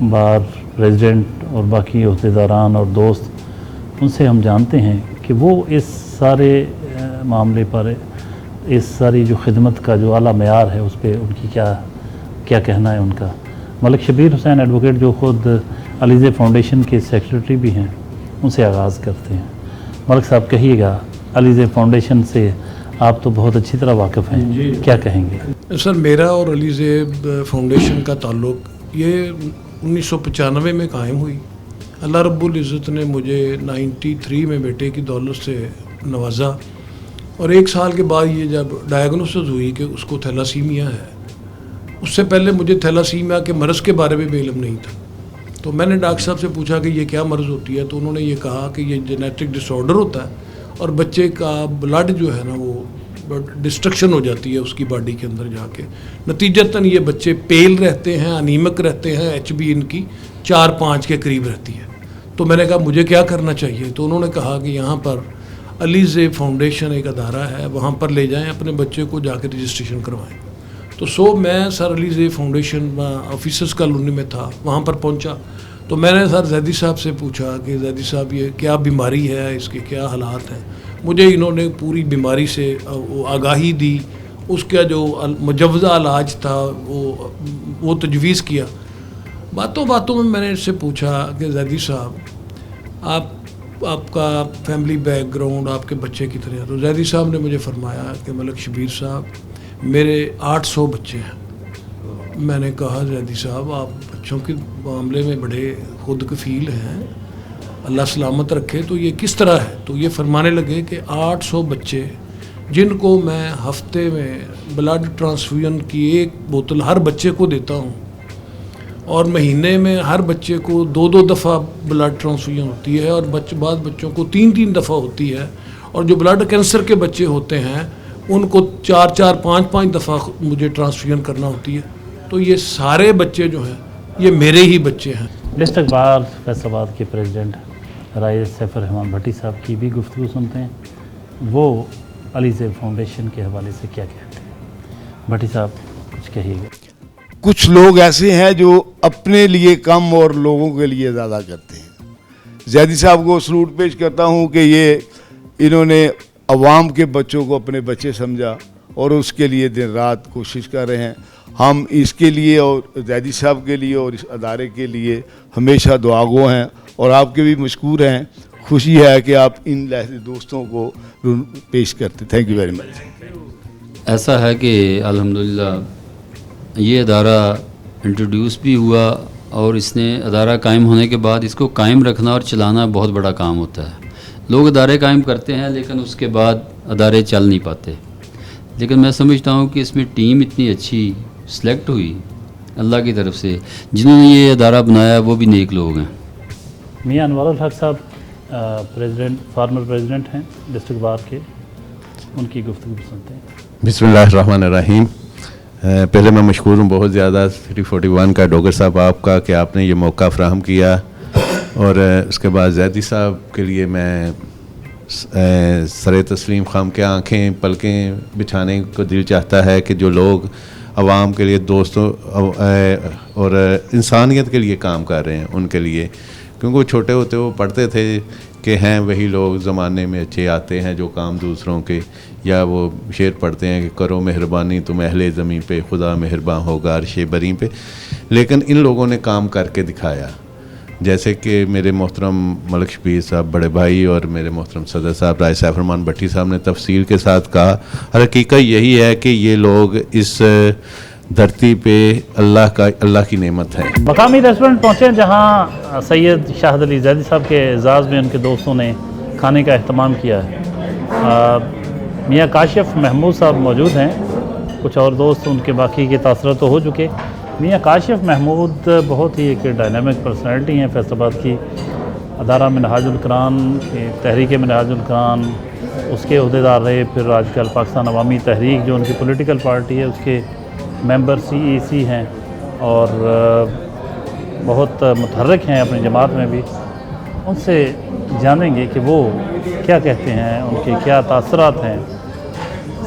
बार प्रेसिडेंट और बाकी अहदेदारान और दोस्त, उनसे हम जानते हैं कि वो इस सारे मामले पर, इस सारी जो खिदमत का जो आला मेयार है उस पर उनकी क्या कहना है उनका। मलिक शब्बीर हुसैन एडवोकेट जो ख़ुद अलीज़े फाउंडेशन के सेक्रेटरी भी हैं, उनसे आगाज़ करते हैं। मलिक साहब, कहिएगा अलीज़े फाउंडेशन से आप तो बहुत अच्छी तरह वाकिफ़ हैं, क्या कहेंगे? सर, मेरा और अलीज़े फाउंडेशन का ताल्लुक़ ये 1995 में कायम हुई। अल्लाह रब्बुल इज़्ज़त ने मुझे 93 में बेटे की दौलत से नवाजा, और 1 साल के बाद ये जब डायग्नोसिस हुई कि उसको थैलासीमिया है, उससे पहले मुझे थैलासीमिया के मर्ज़ के बारे में भी इल्म नहीं था। तो मैंने डॉक्टर साहब से पूछा कि ये क्या मर्ज़ होती है, तो उन्होंने ये कहा कि ये जेनेटिक डिसऑर्डर होता है और बच्चे का ब्लड जो है ना वो डिस्ट्रक्शन हो जाती है उसकी बॉडी के अंदर जाके, नतीजतन ये बच्चे पेल रहते हैं, अनीमिक रहते हैं, HB इनकी 4-5 के करीब रहती है। तो मैंने कहा मुझे क्या करना चाहिए, तो उन्होंने कहा कि यहाँ पर अलीज़े फाउंडेशन एक अदारा है, वहाँ पर ले जाएं अपने बच्चे को, जाकर रजिस्ट्रेशन करवाएं। तो मैं sir Alizeh foundation officers colony में था, वहाँ पर पहुँचा। तो मैंने सर जैदी साहब से पूछा कि जैदी साहब ये क्या बीमारी है, इसके क्या हालात हैं। मुझे इन्होंने पूरी बीमारी से आगाही दी, उसका जो मुजव्वज़ा इलाज था वो तजवीज़ किया। बातों बातों में मैंने इससे पूछा कि जैदी साहब आपका फैमिली बैकग्राउंड आपके बच्चे की तरह है। तो जैदी साहब ने मुझे फरमाया कि मलिक शबीर साहब मेरे 800 बच्चे हैं। मैंने कहा जैदी साहब आप बच्चों के मामले में बड़े खुद कफील हैं, अल्लाह सलामत रखे, तो ये किस तरह है। तो ये फरमाने लगे कि 800 बच्चे जिनको मैं हफ्ते में ब्लड ट्रांसफ्यूजन की 1 बोतल हर बच्चे को देता हूँ और महीने में हर बच्चे को 2-2 दफ़ा ब्लड ट्रांसफ्यूजन होती है और बाद बच्चों को 3-3 दफ़ा होती है, और जो ब्लड कैंसर के बच्चे होते हैं उनको 4-4, 5-5 दफ़ा मुझे ट्रांसफ्यूजन करना होती है। तो ये सारे बच्चे जो हैं ये मेरे ही बच्चे हैं। डिस्ट्रिक्ट बार फैसलाबाद के प्रेसिडेंट राय सैफुर रहमान भट्टी साहब की भी गुफ्तगू सुनते हैं, वो अलीज़े फाउंडेशन के हवाले से क्या कहते हैं। भट्टी साहब कुछ कहिएगा। कुछ लोग ऐसे हैं जो अपने लिए कम और लोगों के लिए ज़्यादा करते हैं। जैदी साहब को सलूट पेश करता हूँ कि इन्होंने अवाम के बच्चों को अपने बच्चे समझा और उसके लिए दिन रात कोशिश कर रहे हैं। हम इसके लिए और जैदी साहब के लिए और इस अदारे के लिए हमेशा दुआगो हैं और आपके भी मशकूर हैं। खुशी है कि आप इन लहज़े दोस्तों को पेश करते। Thank you very much. ऐसा है कि अल्हम्दुलिल्लाह ये अदारा इंट्रोड्यूस भी हुआ और इसने अदारा कायम होने के बाद इसको कायम रखना और चलाना बहुत बड़ा काम होता है। लोग अदारे कायम करते हैं लेकिन उसके बाद अदारे चल नहीं पाते। लेकिन मैं समझता हूँ कि इसमें टीम इतनी अच्छी सेलेक्ट हुई अल्लाह की तरफ से, जिन्होंने ये अदारा बनाया वो भी नेक लोग हैं। मियां अनवारुल हक साहब प्रेसिडेंट फॉर्मर प्रेसिडेंट हैं डिस्ट्रिक्ट बार के, उनकी गुफ्तगू सुनते हैं। बिस्मिल्लाहिर्रहमानिर्रहीम। पहले मैं मशकूर हूँ बहुत ज़्यादा सिटी 41 का डोगर साहब आपका कि आपने ये मौका फ़राहम किया, और उसके बाद जैदी साहब के लिए मैं सरे तस्लीम खाम के आँखें पलकें बिछाने को दिल चाहता है कि जो लोग आवाम के लिए दोस्तों और इंसानियत के लिए काम कर रहे हैं उनके लिए, क्योंकि वो छोटे होते वो पढ़ते थे कि हैं वही लोग ज़माने में अच्छे आते हैं जो काम दूसरों के, या वो शेर पढ़ते हैं कि करो मेहरबानी तुम अहले ज़मीं पे खुदा मेहरबान होगा अर्शे बरी पे। लेकिन इन लोगों ने काम करके दिखाया, जैसे कि मेरे मोहतरम मलिक शबीर साहब बड़े भाई और मेरे मोहतरम सदर साहब राय सैफुर रहमान भट्टी साहब ने तफसील के साथ कहा। हकीकत यही है कि ये लोग इस धरती पे अल्लाह की नेमत है। मकामी रेस्टोरेंट पहुँचे जहाँ सैयद शाहद अली जैदी साहब के एजाज़ में उनके दोस्तों ने खाने का अहतमाम किया है। मियाँ काशिफ महमूद साहब मौजूद हैं, कुछ और दोस्त उनके बाकी के तासर तो हो चुके। मियाँ काशिफ महमूद बहुत ही एक डायनामिक पर्सनैलिटी हैं फैसलाबाद की। अदारा मिनहाजुल कुरान तहरीक मिनहाजुल कुरान उसके अहदेदार रहे, फिर आजकल पाकिस्तान अवामी तहरीक जो उनकी पॉलिटिकल पार्टी है उसके मेंबर CEC हैं और बहुत मुतहर्रिक हैं अपनी जमात में भी। उनसे जानेंगे कि वो क्या कहते हैं, उनके क्या तासरात हैं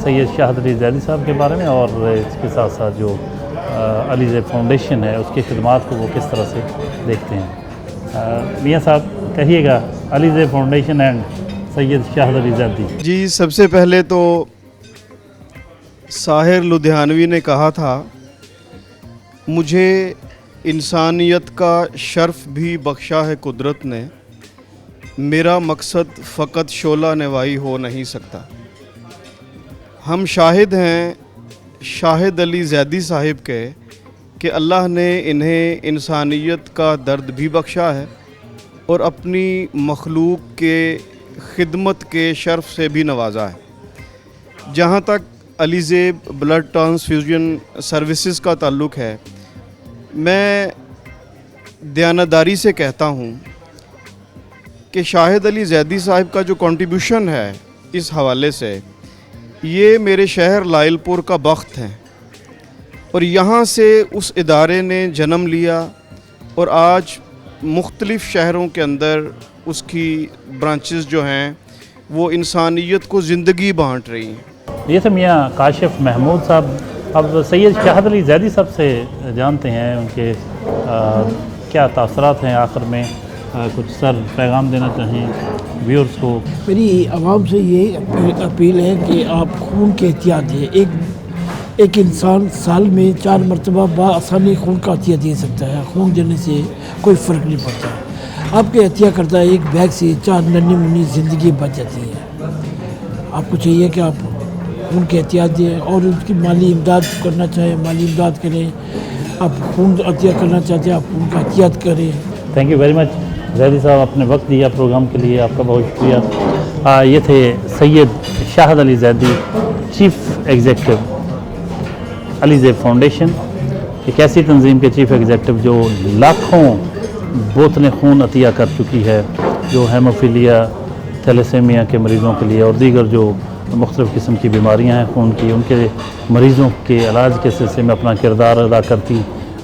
सैयद शाहद अली जैदी साहब के बारे में, और इसके साथ साथ जो अलीज़े फाउंडेशन है उसकी खिदमात को वो किस तरह से देखते हैं। मियाँ साहब कहिएगा, अलीज़े फाउंडेशन एंड सैयद शाहद अली जैदी। जी, सबसे पहले तो साहिर लुधियानवी ने कहा था, मुझे इंसानियत का शर्फ भी बख्शा है कुदरत ने, मेरा मकसद फ़कत शोला नवाई हो नहीं सकता। हम शाहिद हैं शाहिद अली जैदी साहिब के कि अल्लाह ने इन्हें इंसानियत का दर्द भी बख्शा है और अपनी मखलूक के खिदमत के शर्फ से भी नवाजा है। जहाँ तक अलीज़ेब ब्लड ट्रांसफ्यूजन सर्विसेज का ताल्लुक़ है, मैं दयानतदारी से कहता हूँ कि शाहिद अली ज़ैदी साहब का जो कंट्रीब्यूशन है इस हवाले से, ये मेरे शहर लाइलपुर का बख्त है और यहाँ से उस इदारे ने जन्म लिया और आज मुख्तलिफ़ शहरों के अंदर उसकी ब्रांचेस जो हैं वो इंसानियत को ज़िंदगी बांट रही हैं। ये थे मियाँ काशिफ महमूद साहब। अब सैयद शाहिद अली ज़ैदी साहब से जानते हैं उनके क्या तासरात हैं आखिर में, कुछ सर पैगाम देना चाहें व्यूअर्स को। मेरी आवाम से ये अपील है कि आप खून की एहतियात दें। एक इंसान साल में 4 मरतबा बआसानी खून का अतिया दे सकता है। खून देने से कोई फ़र्क नहीं पड़ता। आपके अतिया करता एक बैग से 4 नन्ही मुन्नी ज़िंदगी बच जाती है। आपको चाहिए कि आप खून की एहतियात दें और उसकी माली इमदाद करना चाहें, माली इमदाद करें। आप खून अतिया करना चाहते हैं, आप खून का एहतियात करें। Thank you very much Zaidi साहब, अपने वक्त दिया प्रोग्राम के लिए, आपका बहुत शुक्रिया। ये थे Syed Shahid Ali Zaidi, chief executive Alizeb foundation, एक ऐसी तंजीम के चीफ़ एग्जीक्यूटिव जो लाखों बोतलें खून अतिया कर चुकी है, जो हेमोफीलिया, थैलेसेमिया के मरीज़ों के लिए और दीगर जो मुख्तलिफ़ किस्म की बीमारियां हैं खून की, उनके मरीज़ों के इलाज के सिलसिले में अपना किरदार अदा करती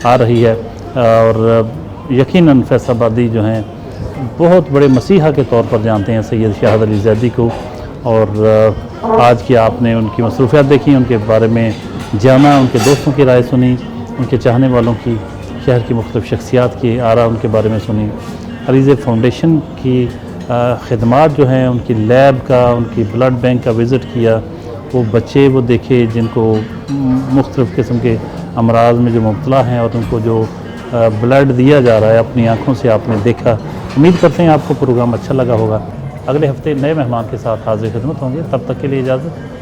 आ रही है। और यकीनन फैसलाबादी जो हैं बहुत बड़े मसीहा के तौर पर जानते हैं सैयद शाहिद अली ज़ैदी को। और आज की आपने उनकी मसरूफ़ियात देखी, उनके बारे में जाना, उनके दोस्तों की राय सुनी, उनके चाहने वालों की, शहर की मुख्तलिफ़ शख्सियात की आरा उनके बारे में सुनी। अलीज़ेब फाउंडेशन की ख़िदमात जो हैं, उनकी लैब का, उनकी ब्लड बैंक का विज़िट किया, वो बच्चे वो देखे जिनको मुख्तलिफ़ किस्म के अमराज में जो मुब्तला हैं और उनको जो ब्लड दिया जा रहा है अपनी आँखों से आपने देखा। उम्मीद करते हैं आपको प्रोग्राम अच्छा लगा होगा। अगले हफ्ते नए मेहमान के साथ हाज़िर खिदमत होंगे, तब तक के लिए इजाज़त।